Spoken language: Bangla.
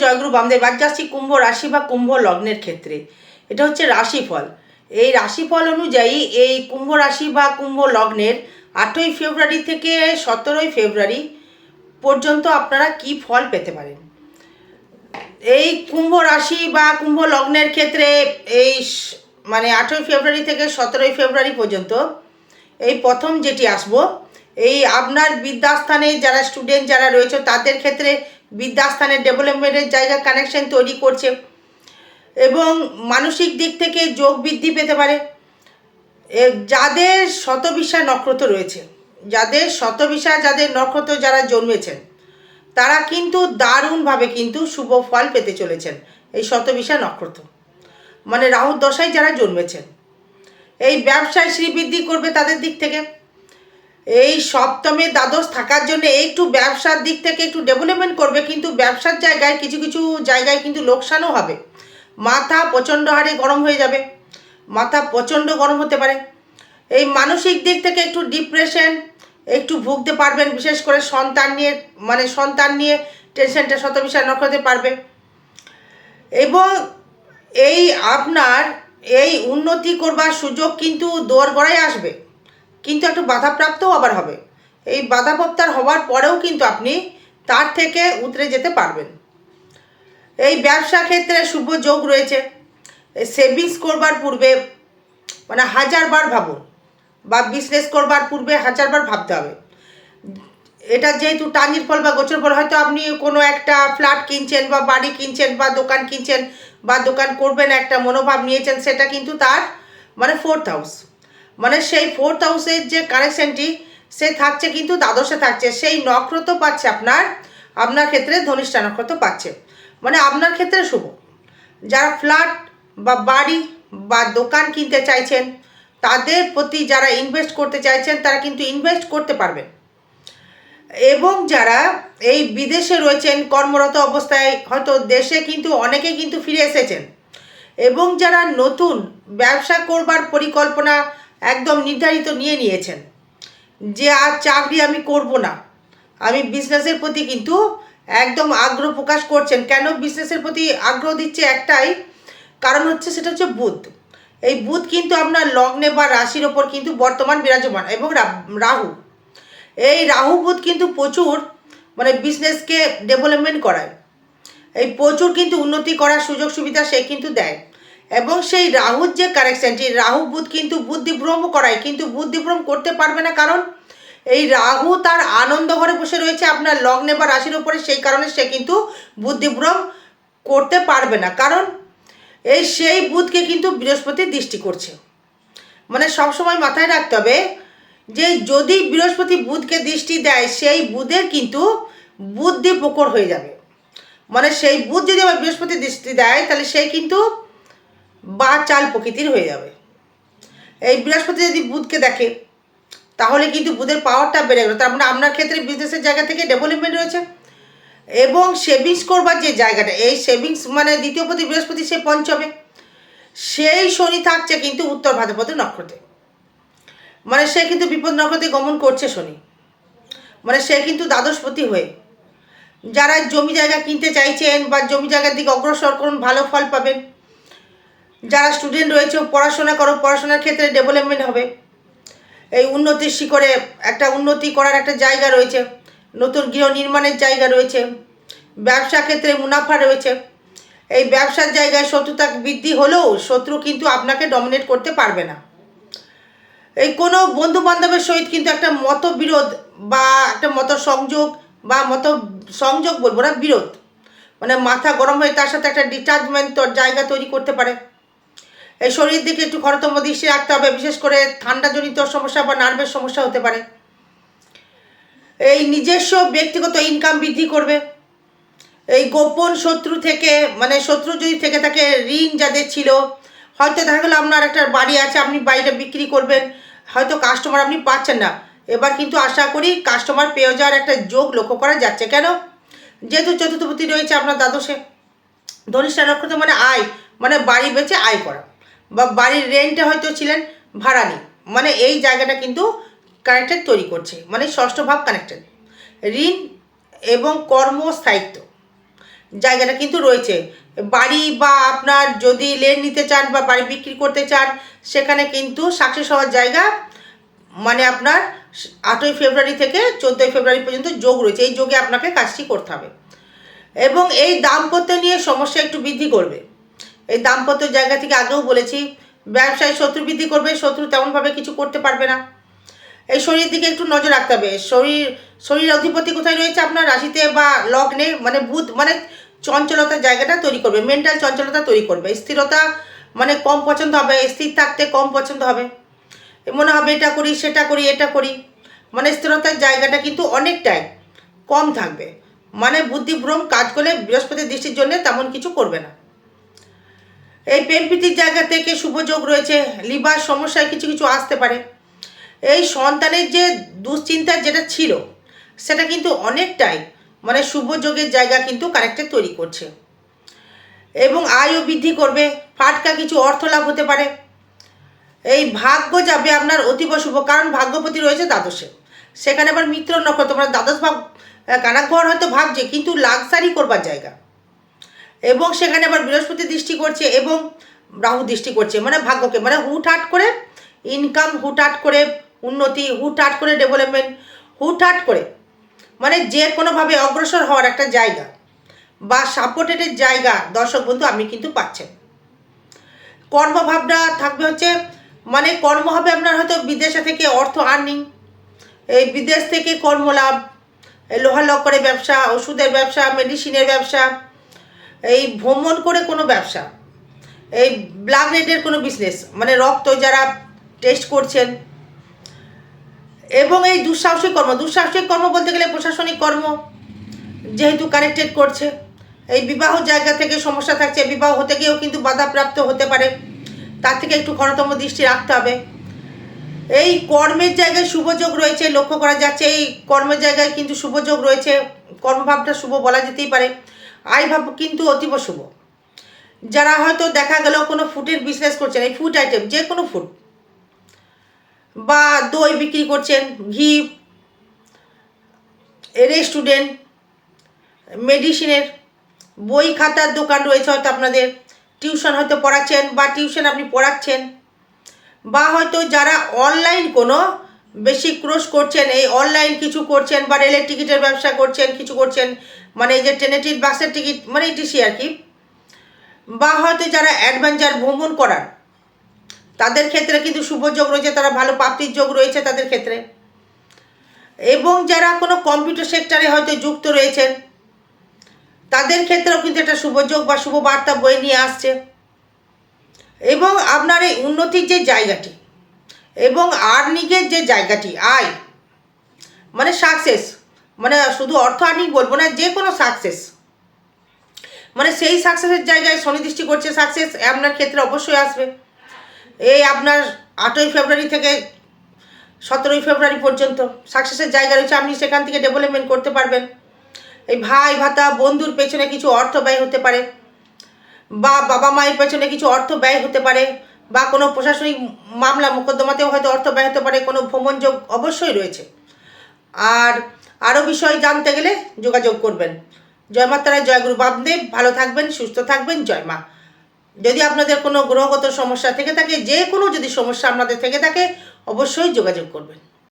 জয়গুরু বামদেব। আজ যাচ্ছি কুম্ভ রাশি বা কুম্ভ লগ্নের ক্ষেত্রে। এটা হচ্ছে রাশিফল। এই রাশিফল অনুযায়ী এই কুম্ভ রাশি বা কুম্ভ লগ্নের 8ই ফেব্রুয়ারি থেকে 17ই ফেব্রুয়ারি পর্যন্ত আপনারা কি ফল পেতে পারেন। এই কুম্ভ রাশি বা কুম্ভ লগ্নের ক্ষেত্রে এই মানে 8ই ফেব্রুয়ারি থেকে 17ই ফেব্রুয়ারি পর্যন্ত এই প্রথম যেটি আসবো, এই আপনার বিদ্যাস্থানে যারা স্টুডেন্ট যারা রয়েছে তাদের ক্ষেত্রে বিদ্যাস্থানের ডেভেলপমেন্টের জায়গা কানেকশন তৈরি করছে এবং মানসিক দিক থেকে যোগ বৃদ্ধি পেতে পারে। যাদের শতবিশা নক্ষত্র রয়েছে, যাদের শতবিশা যাদের নক্ষত্র যারা জন্মেছেন তারা কিন্তু দারুণভাবে কিন্তু শুভ ফল পেতে চলেছেন। এই শতবিশা নক্ষত্র মানে রাহুর দশায় যারা জন্মেছেন, এই ব্যবসায় শ্রীবৃদ্ধি করবে তাদের দিক থেকে। এই সপ্তমে দ্বাদশ থাকার জন্য একটু ব্যবসার দিক থেকে একটু ডেভেলপমেন্ট করবে, কিন্তু ব্যবসার জায়গায় কিছু কিছু জায়গায় কিন্তু লোকসানও হবে। মাথা প্রচণ্ড হারে গরম হয়ে যাবে, মাথা প্রচণ্ড গরম হতে পারে। এই মানসিক দিক থেকে একটু ডিপ্রেশন একটু ভুগতে পারবেন, বিশেষ করে সন্তান নিয়ে টেনশনটা শতবিশা নক্ষত্রে পারবে। এবং এই আপনার এই উন্নতি করবার সুযোগ কিন্তু দোরগোড়ায় আসবে, কিন্তু একটু বাধাপ্রাপ্তও আবার হবে। এই বাধাপ্রাপ্তার হওয়ার পরেও কিন্তু আপনি তার থেকে উতরে যেতে পারবেন। এই ব্যবসা ক্ষেত্রে শুভ যোগ রয়েছে। সেভিংস করবার পূর্বে মানে 1000বার ভাবুন, বা বিজনেস করবার পূর্বে 1000বার ভাবতে হবে। এটা যেহেতু টাঙ্গির ফল বা গোচর ফল, হয়তো আপনি কোনো একটা ফ্ল্যাট কিনছেন বা বাড়ি কিনছেন বা দোকান কিনছেন বা দোকান করবেন, একটা মনোভাব নিয়েছেন, সেটা কিন্তু তার মানে 4th হাউস, মানে সেই 4th হাউসের যে কানেকশনটি সে থাকছে কিন্তু দ্বাদশে থাকছে। সেই নক্ষত্র পাচ্ছে আপনার ক্ষেত্রে ধনিষ্ঠা নক্ষত্র পাচ্ছে, মানে আপনার ক্ষেত্রে শুভ। যারা ফ্ল্যাট বা বাড়ি বা দোকান কিনতে চাইছেন তাদের প্রতি যারা ইনভেস্ট করতে চাইছেন তারা কিন্তু ইনভেস্ট করতে পারবেন। এবং যারা এই বিদেশে রয়েছেন কর্মরত অবস্থায়, হয়তো দেশে কিন্তু অনেকে কিন্তু ফিরে এসেছেন, এবং যারা নতুন ব্যবসা করবার পরিকল্পনা একদম নির্ধারিত নিয়ে নিয়েছেন যে আর চাকরি আমি করব না, আমি বিজনেসের প্রতি কিন্তু একদম আগ্রহ প্রকাশ করছেন। কেন বিজনেসের প্রতি আগ্রহ দিচ্ছে একটাই কারণ হচ্ছে, সেটা হচ্ছে বুধ। এই বুধ কিন্তু আপনার লগ্নে বা রাশির ওপর কিন্তু বর্তমান বিরাজমান, এবং রাহু, এই রাহু বুধ কিন্তু প্রচুর মানে বিজনেসকে ডেভেলপমেন্ট করায়, এই প্রচুর কিন্তু উন্নতি করার সুযোগ সুবিধা সে কিন্তু দেয়। এবং সেই রাহুর যে কানেকশানটি, রাহু বুধ কিন্তু বুদ্ধিভ্রম করায়, কিন্তু বুদ্ধিভ্রম করতে পারবে না, কারণ এই রাহু তার আনন্দ ঘরে বসে রয়েছে আপনার লগ্নে বা রাশির ওপরে, সেই কারণে সে কিন্তু বুদ্ধিভ্রম করতে পারবে না, কারণ এই সেই বুধকে কিন্তু বৃহস্পতি দৃষ্টি করছে। মানে সবসময় মাথায় রাখতে হবে যে যদি বৃহস্পতি বুধকে দৃষ্টি দেয়, সেই বুধের কিন্তু বুদ্ধি প্রখর হয়ে যাবে। মানে সেই বুধ যদি আবার বৃহস্পতি দৃষ্টি দেয় তাহলে সে কিন্তু বা চাল প্রকৃতির হয়ে যাবে। এই বৃহস্পতি যদি বুধকে দেখে তাহলে কিন্তু বুধের পাওয়ারটা বেড়ে গেল। তার মানে আপনার ক্ষেত্রে বিজনেসের জায়গা থেকে ডেভেলপমেন্ট রয়েছে। এবং সেভিংস করবার যে জায়গাটা, এই সেভিংস মানে দ্বিতীয় পতি বৃহস্পতি সে পঞ্চমে, সেই শনি থাকছে কিন্তু উত্তর ভাদ্রপদ নক্ষত্রে, মানে সে কিন্তু বিপদ নক্ষত্রে গমন করছে শনি, মানে সে কিন্তু দ্বাদশপতি হয়ে। যারা জমি জায়গা কিনতে চাইছেন বা জমি জায়গার দিকে অগ্রসর করুন, ভালো ফল পাবেন। যারা স্টুডেন্ট রয়েছে পড়াশোনা করো, পড়াশোনার ক্ষেত্রে ডেভেলপমেন্ট হবে। এই উন্নতির শিখরে একটা উন্নতি করার একটা জায়গা রয়েছে, নতুন গৃহ নির্মাণের জায়গা রয়েছে, ব্যবসা ক্ষেত্রে মুনাফা রয়েছে। এই ব্যবসার জায়গায় শত্রুতা বৃদ্ধি হলেও শত্রু কিন্তু আপনাকে ডমিনেট করতে পারবে না। এই কোনো বন্ধু বান্ধবের সহিত কিন্তু একটা মতবিরোধ বা একটা মত সংযোগ বা মত সংযোগ বলবো না, বিরোধ, মানে মাথা গরম হয়ে তার সাথে একটা ডিটাচমেন্ট জায়গা তৈরি করতে পারে। এই শরীরের দিকে একটু খরতম দৃষ্টি রাখতে হবে, বিশেষ করে ঠান্ডাজনিত সমস্যা বা নার্ভের সমস্যা হতে পারে। এই নিজস্ব ব্যক্তিগত ইনকাম বৃদ্ধি করবে। এই গোপন শত্রু থেকে, মানে শত্রু যদি থেকে থাকে, ঋণ যাদের ছিল, হয়তো দেখা গেলো আপনার একটা বাড়ি আছে, আপনি বাড়িটা বিক্রি করবেন, হয়তো কাস্টমার আপনি পাচ্ছেন না, এবার কিন্তু আশা করি কাস্টমার পেয়ে যাওয়ার একটা যোগ লক্ষ্য করা যাচ্ছে। কেন? যেহেতু চতুর্থপতি রয়েছে আপনার দ্বাদশে, ধনিষ্ঠা নক্ষত্র মানে আয়, মানে বাড়ি বেচে আয় করা, বা বাড়ির রেন্টে হয়তো ছিলেন ভাড়া নেই, মানে এই জায়গাটা কিন্তু কানেক্টেড তৈরি করছে, মানে ষষ্ঠ ভাব কানেক্টেড। ঋণ এবং কর্মস্থায়িত্ব, জায়গাটা কিন্তু রয়েছে। বাড়ি বা আপনার যদি লেন নিতে চান বা বাড়ি বিক্রি করতে চান, সেখানে কিন্তু সাকসেস হওয়ার জায়গা মানে আপনার 8ই ফেব্রুয়ারি থেকে 14ই ফেব্রুয়ারি পর্যন্ত যোগ রয়েছে। এই যোগে আপনাকে কাজটি করতে হবে। এবং এই দাম্পত্য নিয়ে সমস্যা একটু বৃদ্ধি করবে। এই দাম্পত্য জায়গা থেকে আগেও বলেছি, ব্যবসায় শত্রু বৃদ্ধি করবে, শত্রু তেমনভাবে কিছু করতে পারবে না। এই শরীরের দিকে একটু নজর রাখতে হবে। শরীর অধিপতি কোথায় রয়েছে আপনার রাশিতে বা লগ্নে, মানে বুধ, মানে চঞ্চলতার জায়গাটা তৈরি করবে, মেন্টাল চঞ্চলতা তৈরি করবে। স্থিরতা মানে কম পছন্দ হবে, স্থির থাকতে কম পছন্দ হবে, মনে হবে এটা করি সেটা করি এটা করি, মানে স্থিরতার জায়গাটা কিন্তু অনেকটাই কম থাকবে। মানে বুদ্ধিভ্রম কাজ করলে বৃহস্পতির দৃষ্টির জন্য তেমন কিছু করবে না। এই প্রেমপ্রীতির জায়গা থেকে শুভযোগ রয়েছে, লিভার সমস্যায় কিছু কিছু আসতে পারে। এই সন্তানের যে দুশ্চিন্তার যেটা ছিল, সেটা কিন্তু অনেকটাই মানে শুভযোগের জায়গা কিন্তু কানেক্টেড তৈরি করছে। এবং আয়ও বৃদ্ধি করবে, ফাটকা কিছু অর্থ লাভ হতে পারে। এই ভাগ্য যাবে আপনার অতীব শুভ, কারণ ভাগ্যপতি রয়েছে দ্বাদশে, সেখানে আবার মিত্র নক্ষত্র, মানে দ্বাদশ ভাব কানাঘর হয়তো ভাবছে, কিন্তু লাক্সারি করবার জায়গা। এবং সেখানে আবার বৃহস্পতি দৃষ্টি করছে এবং রাহু দৃষ্টি করছে, মানে ভাগ্যকে, মানে হুটহাট করে ইনকাম, হুটহাট করে উন্নতি, হুটহাট করে ডেভেলপমেন্ট, হুটহাট করে মানে যে কোনোভাবে অগ্রসর হওয়ার একটা জায়গা বা সাপোর্টেডের জায়গা দর্শক বন্ধু আপনি কিন্তু পাচ্ছেন। কর্মভাবটা থাকবে হচ্ছে, মানে কর্ম হবে আপনার হয়তো বিদেশে থেকে অর্থ আর্নিং, এই বিদেশ থেকে কর্মলাভ, লোহা লক্করের ব্যবসা, ওষুধের ব্যবসা, মেডিসিনের ব্যবসা, এই ভ্রমণ করে কোনো ব্যবসা, এই ব্লাড রেডের কোনো বিজনেস, মানে রক্ত যারা টেস্ট করছেন। এবং এই দুঃসাহসিক কর্ম বলতে গেলে প্রশাসনিক কর্ম যেহেতু কানেক্টেড করছে। এই বিবাহ জায়গা থেকে সমস্যা থাকছে, বিবাহ হতে গিয়েও কিন্তু বাধাপ্রাপ্ত হতে পারে, তার থেকে একটু ক্ষণতম দৃষ্টি রাখতে হবে। এই কর্মের জায়গায় শুভযোগ রয়েছে, লক্ষ্য করা যাচ্ছে এই কর্মের জায়গায় কিন্তু শুভযোগ রয়েছে, কর্মভাবটা শুভ বলা যেতেই পারে। আয় ভাব কিন্তু অতীব শুভ। যারা হয়তো দেখা গেল কোনো ফুডের বিজনেস করছেন, এই ফুড আইটেম যে কোনো ফুড বা দই বিক্রি করছেন, ঘি, রেস্টুরেন্ট, মেডিসিনের, বই খাতার দোকান রয়েছে হয়তো আপনাদের, টিউশন হয়তো পড়াচ্ছেন বা টিউশন আপনি পড়াচ্ছেন, বা হয়তো যারা অনলাইন কোনো বেসিক কোর্স করছেন, এই অনলাইন কিছু করছেন, বা রেলের টিকিটের ব্যবসা করছেন, কিছু করছেন, মানে এই যে ট্রেনের টিকিট, বাসের টিকিট, মানে এটিসি আর কি, বা হয়তো যারা অ্যাডভেঞ্চার ভ্রমণ করান তাদের ক্ষেত্রে কিন্তু শুভযোগ রয়েছে, তারা ভালো প্রাপ্তির যোগ রয়েছে তাদের ক্ষেত্রে। এবং যারা কোনো কম্পিউটার সেক্টরে হয়তো যুক্ত রয়েছেন তাদের ক্ষেত্রেও কিন্তু একটা শুভযোগ বা শুভ বার্তা বয়ে নিয়ে আসছে। এবং আপনার এই উন্নতির যে জায়গাটি এবং আর্নিংয়ের যে জায়গাটি, আয় মানে সাকসেস, মানে শুধু অর্থ আর্নিং বলবো না, যে কোনো সাকসেস, মানে সেই সাকসেসের জায়গায় শনি দৃষ্টি করছে, সাকসেস আপনার ক্ষেত্রে অবশ্যই আসবে। এই আপনার 8ই ফেব্রুয়ারি থেকে 17ই ফেব্রুয়ারি পর্যন্ত সাকসেসের জায়গা রয়েছে, আপনি সেখান থেকে ডেভেলপমেন্ট করতে পারবেন। এই ভাই ভাতা বন্ধুর পেছনে কিছু অর্থ ব্যয় হতে পারে, বা বাবা মায়ের পেছনে কিছু অর্থ ব্যয় হতে পারে, বা কোনো প্রশাসনিক মামলা মোকদ্দমাতেও হয়তো অর্থ ব্যয় হতে পারে, কোনো ভ্রমণ যোগ অবশ্যই রয়েছে। আর আরও বিষয় জানতে গেলে যোগাযোগ করবেন। জয় মাতারা, জয় গুরু বামদেব। ভালো থাকবেন, সুস্থ থাকবেন, জয় মা। যদি আপনাদের কোনো গ্রহগত সমস্যা থেকে থাকে, যে কোনো যদি সমস্যা আপনাদের থেকে থাকে, অবশ্যই যোগাযোগ করবেন।